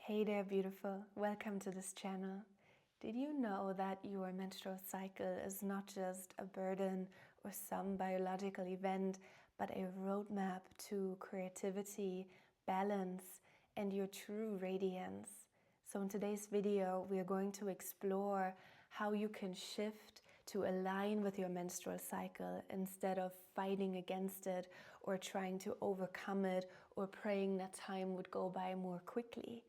Hey there, beautiful. Welcome to this channel. Did you know that your menstrual cycle is not just a burden or some biological event, but a roadmap to creativity, balance, and your true radiance? So in today's video, we are going to explore how you can shift to align with your menstrual cycle instead of fighting against it or trying to overcome it or praying that time would go by more quickly.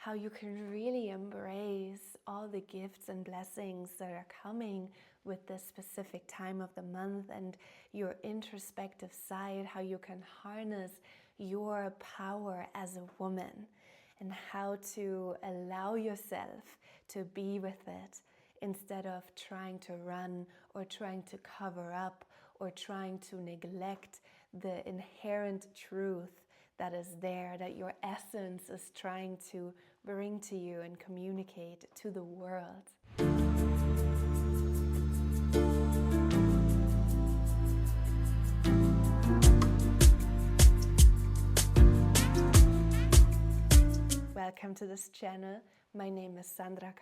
How you can really embrace all the gifts and blessings that are coming with this specific time of the month and your introspective side, how you can harness your power as a woman and how to allow yourself to be with it instead of trying to run or trying to cover up or trying to neglect the inherent truth that is there, that your essence is trying to bring to you and communicate to the world. Welcome to this channel. My name is Sandra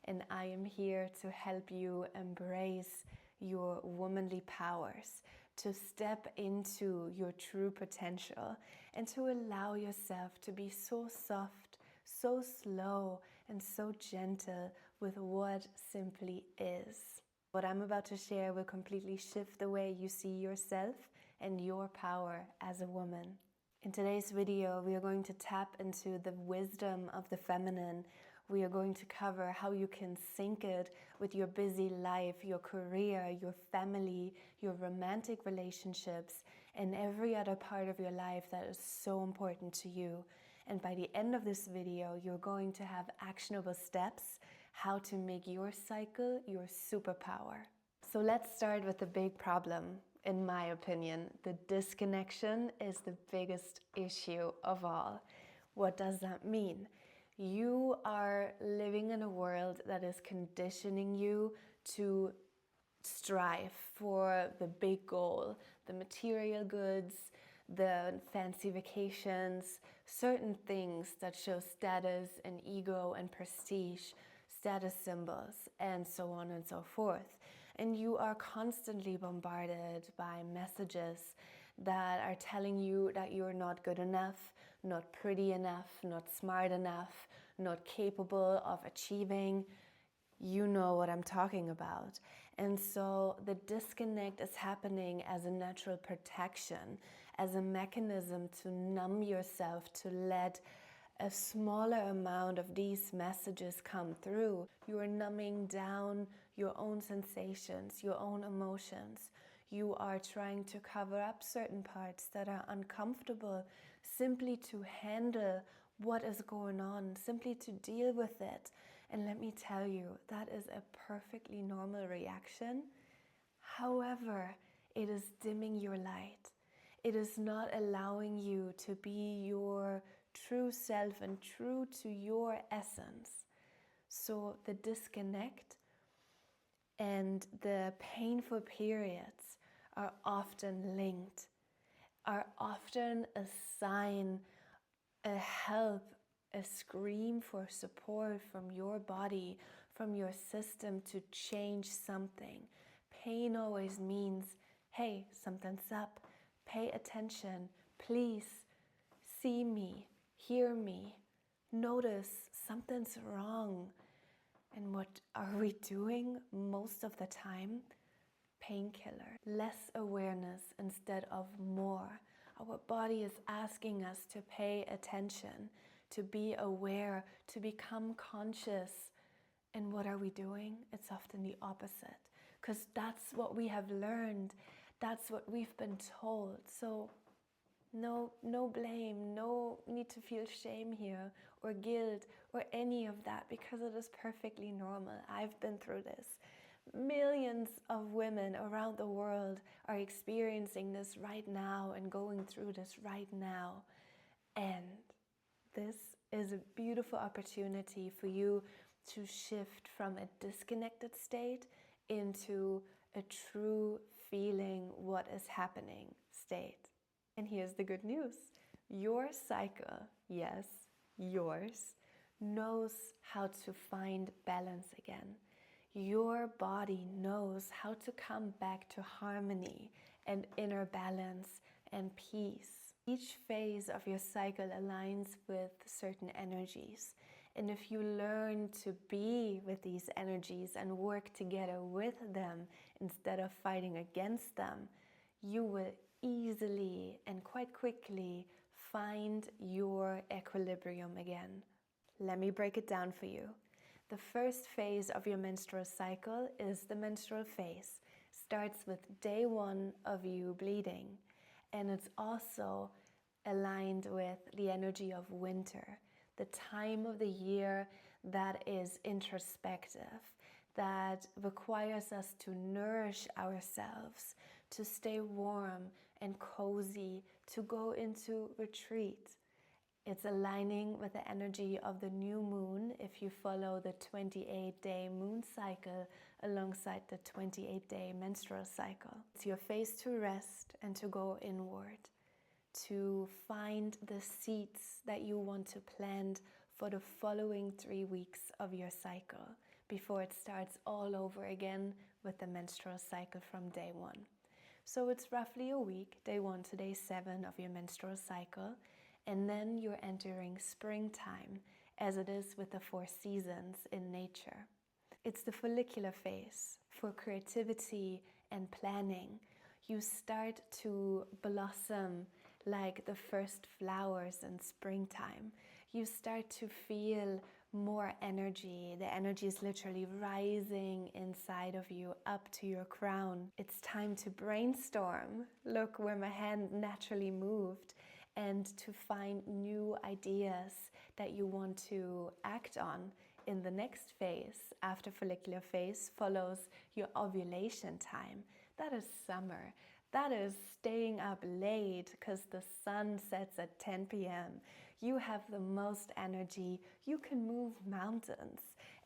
and I am here to help you embrace your womanly powers, to step into your true potential and to allow yourself to be so soft, so slow, and so gentle with what simply is. What I'm about to share will completely shift the way you see yourself and your power as a woman. In today's video, we are going to tap into the wisdom of the feminine. We are going to cover how you can sync it with your busy life, your career, your family, your romantic relationships, and every other part of your life that is so important to you. And by the end of this video, you're going to have actionable steps how to make your cycle your superpower. So let's start with the big problem. In my opinion, the disconnection is the biggest issue of all. What does that mean? You are living in a world that is conditioning you to strive for the big goal, the material goods, the fancy vacations, certain things that show status and ego and prestige, status symbols, and so on and so forth. And you are constantly bombarded by messages that are telling you that you're not good enough, not pretty enough, not smart enough, not capable of achieving. You know what I'm talking about. And so the disconnect is happening as a natural protection, as a mechanism to numb yourself, to let a smaller amount of these messages come through. You are numbing down your own sensations, your own emotions. You are trying to cover up certain parts that are uncomfortable simply to handle what is going on, simply to deal with it. And let me tell you, that is a perfectly normal reaction. However, it is dimming your light. It is not allowing you to be your true self and true to your essence. So the disconnect and the painful periods are often linked, are often a sign, a help, a scream for support from your body, from your system to change something. Pain always means, hey, something's up. Pay attention. Please see me, hear me, notice something's wrong. And what are we doing most of the time? Painkiller. Less awareness instead of more. Our body is asking us to pay attention, to be aware, to become conscious. And what are we doing? It's often the opposite, because that's what we have learned. That's what we've been told. So no blame, no need to feel shame here or guilt or any of that, because it is perfectly normal. I've been through this. Millions of women around the world are experiencing this right now and going through this right now. And this is a beautiful opportunity for you to shift from a disconnected state into a true feeling what is happening state. And here's the good news. Your cycle, yes, yours, knows how to find balance again. Your body knows how to come back to harmony and inner balance and peace. Each phase of your cycle aligns with certain energies. And if you learn to be with these energies and work together with them instead of fighting against them, you will easily and quite quickly find your equilibrium again. Let me break it down for you. The first phase of your menstrual cycle is the menstrual phase. Starts with day 1 of you bleeding, and it's also aligned with the energy of winter, the time of the year that is introspective, that requires us to nourish ourselves, to stay warm and cozy, to go into retreat. It's aligning with the energy of the new moon if you follow the 28-day moon cycle alongside the 28-day menstrual cycle. It's your phase to rest and to go inward, to find the seeds that you want to plant for the following 3 weeks of your cycle before it starts all over again with the menstrual cycle from day 1. So it's roughly a week, day 1 to day 7 of your menstrual cycle. And then you're entering springtime, as it is with the 4 seasons in nature. It's the follicular phase for creativity and planning. You start to blossom like the first flowers in springtime. You start to feel more energy. The energy is literally rising inside of you up to your crown. It's time to brainstorm. Look where my hand naturally moved. And to find new ideas that you want to act on in the next phase. After follicular phase follows your ovulation time. That is summer. That is staying up late because the sun sets at 10 p.m. You have the most energy. You can move mountains.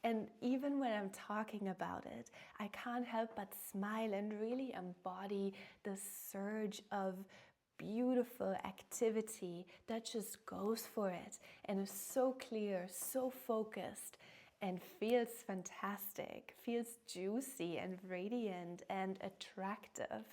And even when I'm talking about it, I can't help but smile and really embody the surge of beautiful activity that just goes for it and is so clear, so focused, and feels fantastic, feels juicy and radiant and attractive,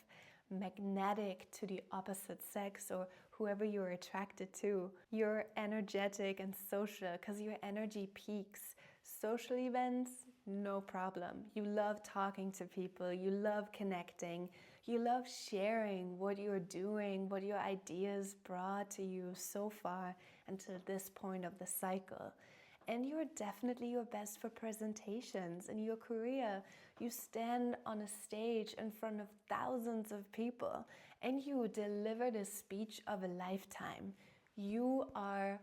magnetic to the opposite sex or whoever you're attracted to. You're energetic and social because your energy peaks. Social events, no problem. You love talking to people, you love connecting, you love sharing what you're doing, what your ideas brought to you so far until this point of the cycle. And you're definitely your best for presentations in your career. You stand on a stage in front of thousands of people and you deliver the speech of a lifetime. You are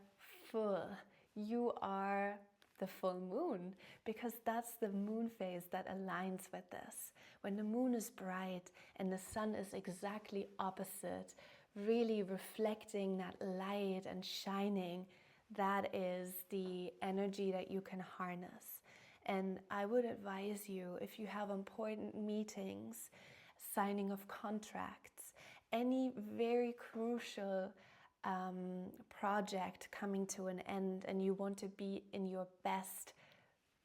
full. You are the full moon, because that's the moon phase that aligns with this. When the moon is bright and the sun is exactly opposite, really reflecting that light and shining, that is the energy that you can harness. And I would advise you, if you have important meetings, signing of contracts, any very crucial project coming to an end and you want to be in your best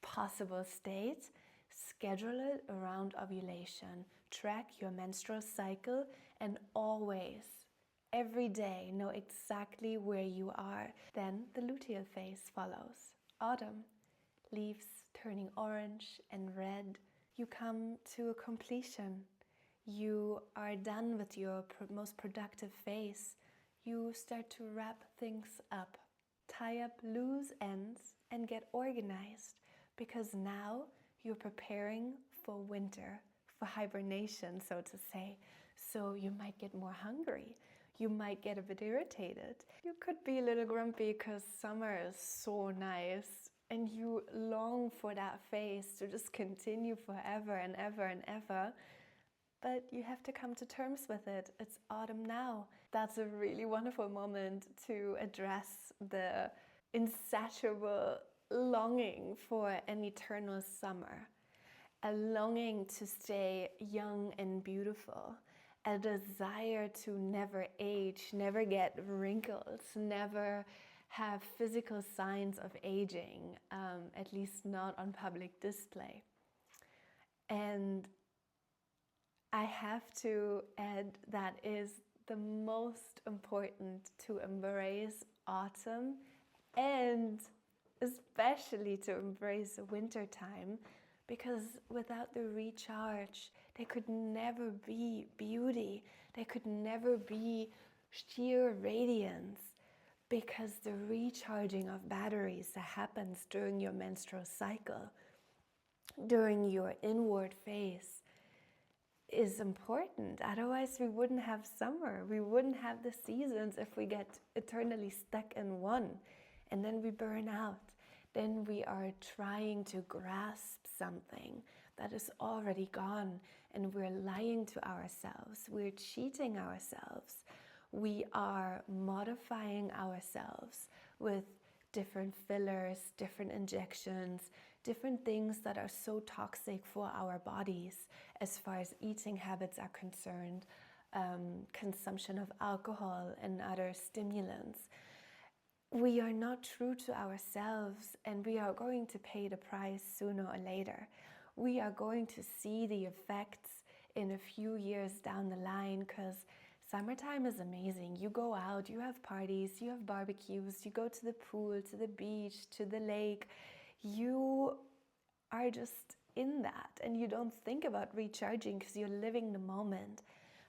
possible state, schedule it around ovulation. Track your menstrual cycle and always, every day, know exactly where you are. Then the luteal phase follows. Autumn, leaves turning orange and red. You come to a completion. You are done with your most productive phase. You start to wrap things up, tie up loose ends and get organized, because now you're preparing for winter, for hibernation, so to say. So you might get more hungry. You might get a bit irritated. You could be a little grumpy because summer is so nice and you long for that phase to just continue forever and ever and ever. But you have to come to terms with it. It's autumn now. That's a really wonderful moment to address the insatiable longing for an eternal summer, a longing to stay young and beautiful, a desire to never age, never get wrinkles, never have physical signs of aging, at least not on public display. And I have to add that is the most important to embrace autumn, and especially to embrace winter time, because without the recharge, there could never be beauty, there could never be sheer radiance, because the recharging of batteries that happens during your menstrual cycle, during your inward phase, is important. Otherwise, we wouldn't have summer. We wouldn't have the seasons if we get eternally stuck in one. And then we burn out. Then we are trying to grasp something that is already gone. And we're lying to ourselves. We're cheating ourselves. We are modifying ourselves with different fillers, different injections, different things that are so toxic for our bodies as far as eating habits are concerned, consumption of alcohol and other stimulants. We are not true to ourselves, and we are going to pay the price sooner or later. We are going to see the effects in a few years down the line, because summertime is amazing. You go out, you have parties, you have barbecues, you go to the pool, to the beach, to the lake. You are just in that, and you don't think about recharging because you're living the moment.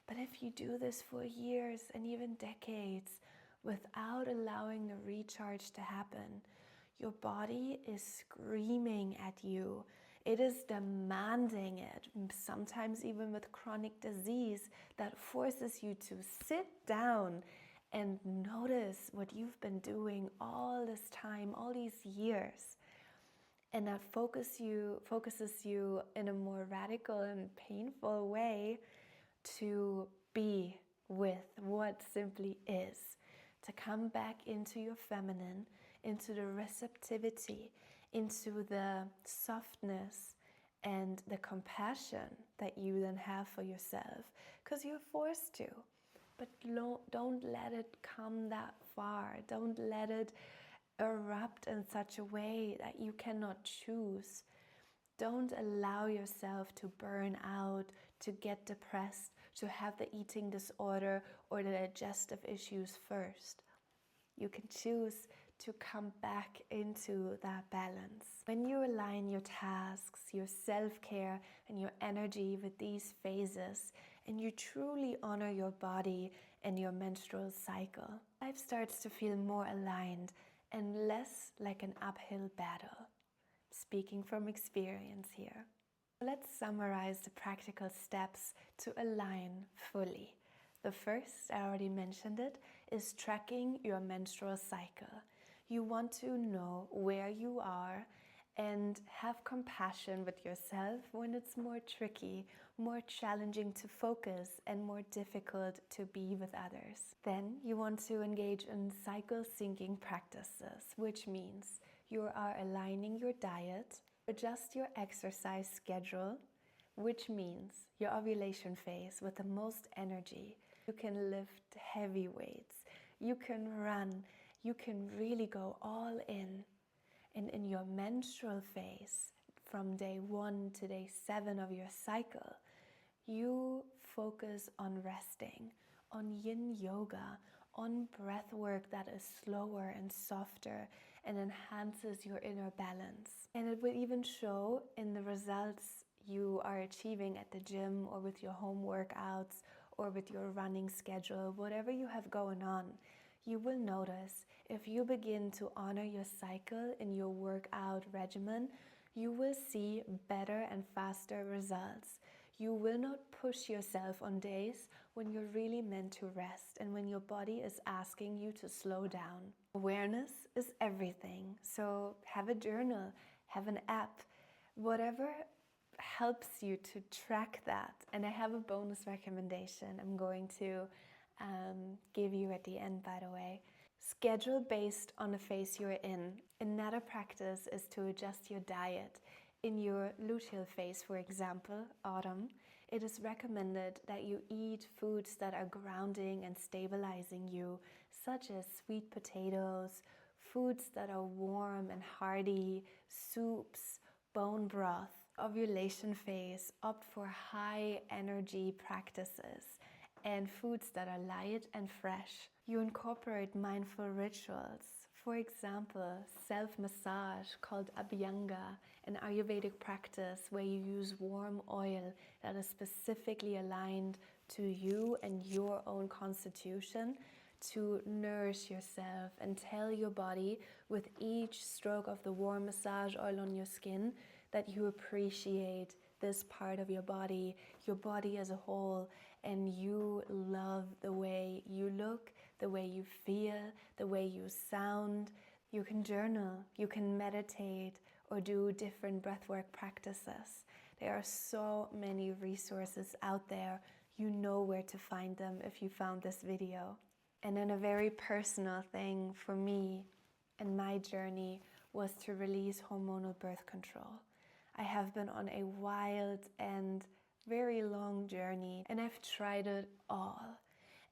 But if you do this for years and even decades without allowing the recharge to happen, your body is screaming at you. It is demanding it, sometimes even with chronic disease that forces you to sit down and notice what you've been doing all this time, all these years. And that focuses you in a more radical and painful way to be with what simply is, to come back into your feminine, into the receptivity, into the softness and the compassion that you then have for yourself, because you're forced to. But don't let it come that far. Don't let it erupt in such a way that you cannot choose. Don't allow yourself to burn out, to get depressed, to have the eating disorder or the digestive issues first. You can choose to come back into that balance. When you align your tasks, your self-care and your energy with these phases, and you truly honor your body and your menstrual cycle, life starts to feel more aligned and less like an uphill battle. Speaking from experience here. Let's summarize the practical steps to align fully. The first, I already mentioned it, is tracking your menstrual cycle. You want to know where you are and have compassion with yourself when it's more tricky, more challenging to focus, and more difficult to be with others. Then you want to engage in cycle syncing practices, which means you are aligning your diet, adjust your exercise schedule, which means your ovulation phase with the most energy. You can lift heavy weights, you can run, you can really go all in. And in your menstrual phase, from day 1 to day 7 of your cycle, you focus on resting, on yin yoga, on breath work that is slower and softer and enhances your inner balance. And it will even show in the results you are achieving at the gym or with your home workouts or with your running schedule, whatever you have going on. You will notice if you begin to honor your cycle in your workout regimen, you will see better and faster results. You will not push yourself on days when you're really meant to rest and when your body is asking you to slow down. Awareness is everything. So have a journal, have an app, whatever helps you to track that. And I have a bonus recommendation I'm going to give you at the end, by the way. Schedule based on the phase you're in. Another practice is to adjust your diet. In your luteal phase, for example, autumn, it is recommended that you eat foods that are grounding and stabilizing you, such as sweet potatoes, foods that are warm and hearty, soups, bone broth. Ovulation phase, opt for high energy practices and foods that are light and fresh. You incorporate mindful rituals. For example, self-massage called Abhyanga, an Ayurvedic practice where you use warm oil that is specifically aligned to you and your own constitution to nourish yourself and tell your body with each stroke of the warm massage oil on your skin that you appreciate this part of your body as a whole, and you love the way you look, the way you feel, the way you sound. You can journal, you can meditate, or do different breathwork practices. There are so many resources out there. You know where to find them if you found this video. And then a very personal thing for me and my journey was to release hormonal birth control. I have been on a wild and very long journey, and I've tried it all.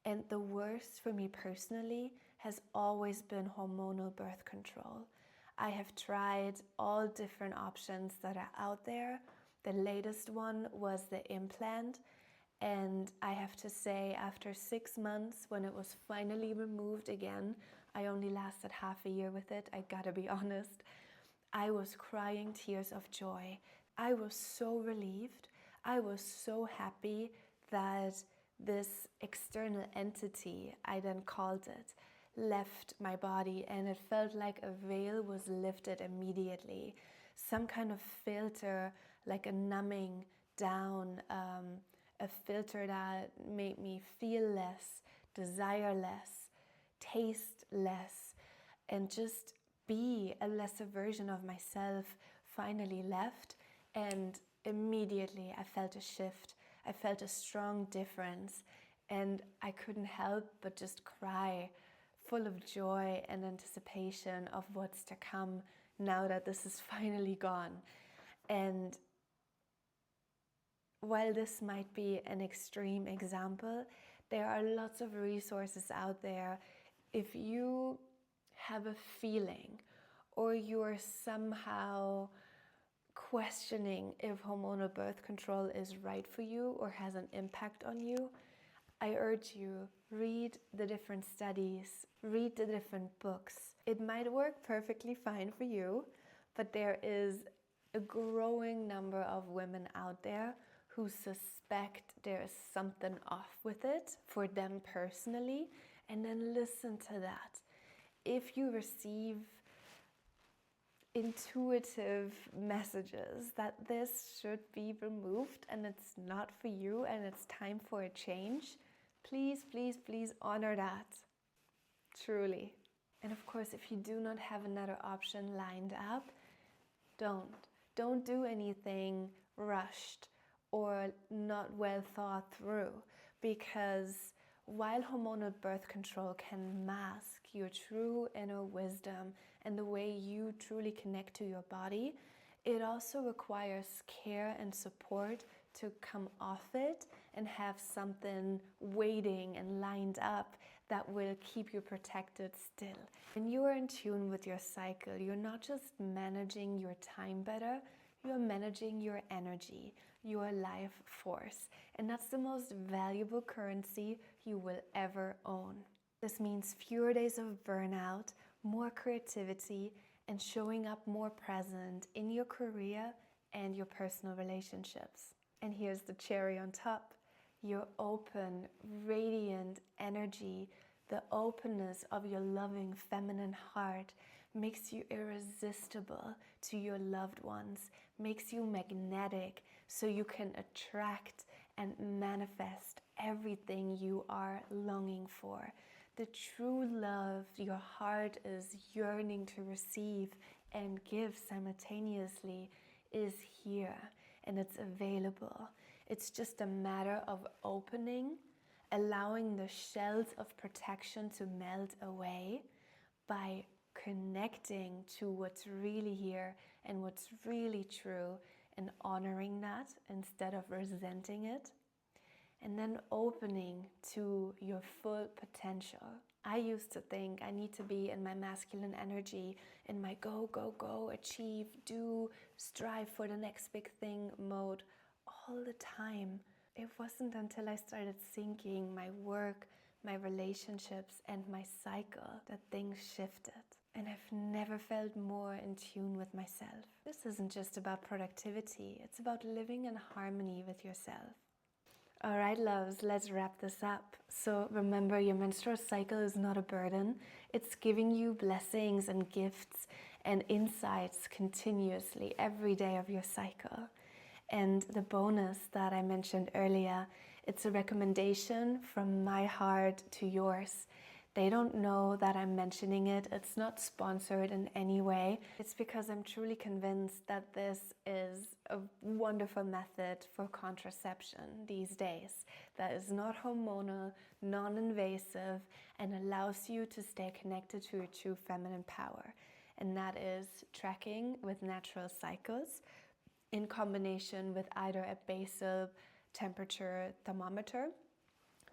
And the worst for me personally has always been hormonal birth control. I have tried all different options that are out there. The latest one was the implant, and I have to say, after 6 months, when it was finally removed again, I only lasted half a year with it, I gotta be honest, I was crying tears of joy. I was so relieved. I was so happy that this external entity, I then called it, left my body, and it felt like a veil was lifted immediately. Some kind of filter, like a numbing down, a filter that made me feel less, desire less, taste less, and just be a lesser version of myself finally left. And immediately I felt a shift. I felt a strong difference, and I couldn't help but just cry, full of joy and anticipation of what's to come now that this is finally gone. And while this might be an extreme example, there are lots of resources out there. If you have a feeling, or you're somehow questioning if hormonal birth control is right for you or has an impact on you, I urge you, read the different studies, read the different books. It might work perfectly fine for you, but there is a growing number of women out there who suspect there is something off with it for them personally, and then listen to that. If you receive intuitive messages that this should be removed and it's not for you and it's time for a change, please, please, please honor that, truly. And of course, if you do not have another option lined up, don't do anything rushed or not well thought through, because while hormonal birth control can mask your true inner wisdom and the way you truly connect to your body, it also requires care and support to come off it and have something waiting and lined up that will keep you protected still. When you are in tune with your cycle, you're not just managing your time better, you're managing your energy, your life force. And that's the most valuable currency you will ever own. This means fewer days of burnout, more creativity, and showing up more present in your career and your personal relationships. And here's the cherry on top. Your open, radiant energy, the openness of your loving feminine heart makes you irresistible to your loved ones, makes you magnetic so you can attract and manifest everything you are longing for. The true love your heart is yearning to receive and give simultaneously is here, and it's available. It's just a matter of opening, allowing the shells of protection to melt away by connecting to what's really here and what's really true, and honoring that instead of resenting it, and then opening to your full potential. I used to think I need to be in my masculine energy, in my go, go, go, achieve, do, strive for the next big thing mode all the time. It wasn't until I started syncing my work, my relationships, and my cycle that things shifted. And I've never felt more in tune with myself. This isn't just about productivity, it's about living in harmony with yourself. All right, loves, let's wrap this up. So remember, your menstrual cycle is not a burden. It's giving you blessings and gifts and insights continuously every day of your cycle. And the bonus that I mentioned earlier, it's a recommendation from my heart to yours. They don't know that I'm mentioning it. It's not sponsored in any way. It's because I'm truly convinced that this is a wonderful method for contraception these days that is not hormonal, non-invasive, and allows you to stay connected to your true feminine power. And that is tracking with natural cycles in combination with either a basal temperature thermometer,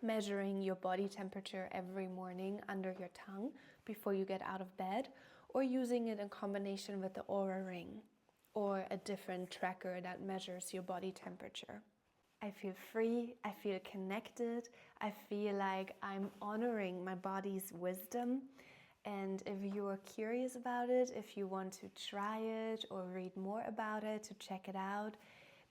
measuring your body temperature every morning under your tongue before you get out of bed, or using it in combination with the Oura Ring or a different tracker that measures your body temperature. I feel free, I feel connected, I feel like I'm honoring my body's wisdom. And if you are curious about it, if you want to try it or read more about it, to check it out,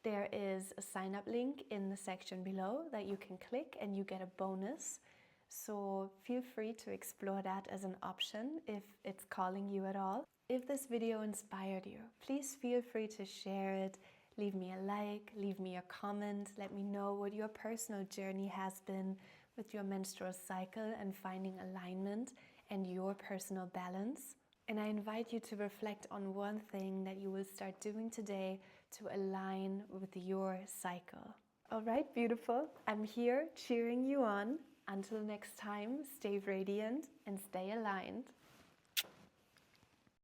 there is a sign-up link in the section below that you can click and you get a bonus. So feel free to explore that as an option if it's calling you at all. If this video inspired you, please feel free to share it. Leave me a like, leave me a comment, let me know what your personal journey has been with your menstrual cycle and finding alignment and your personal balance. And I invite you to reflect on one thing that you will start doing today to align with your cycle. All right, beautiful. I'm here cheering you on. Until next time, stay radiant and stay aligned.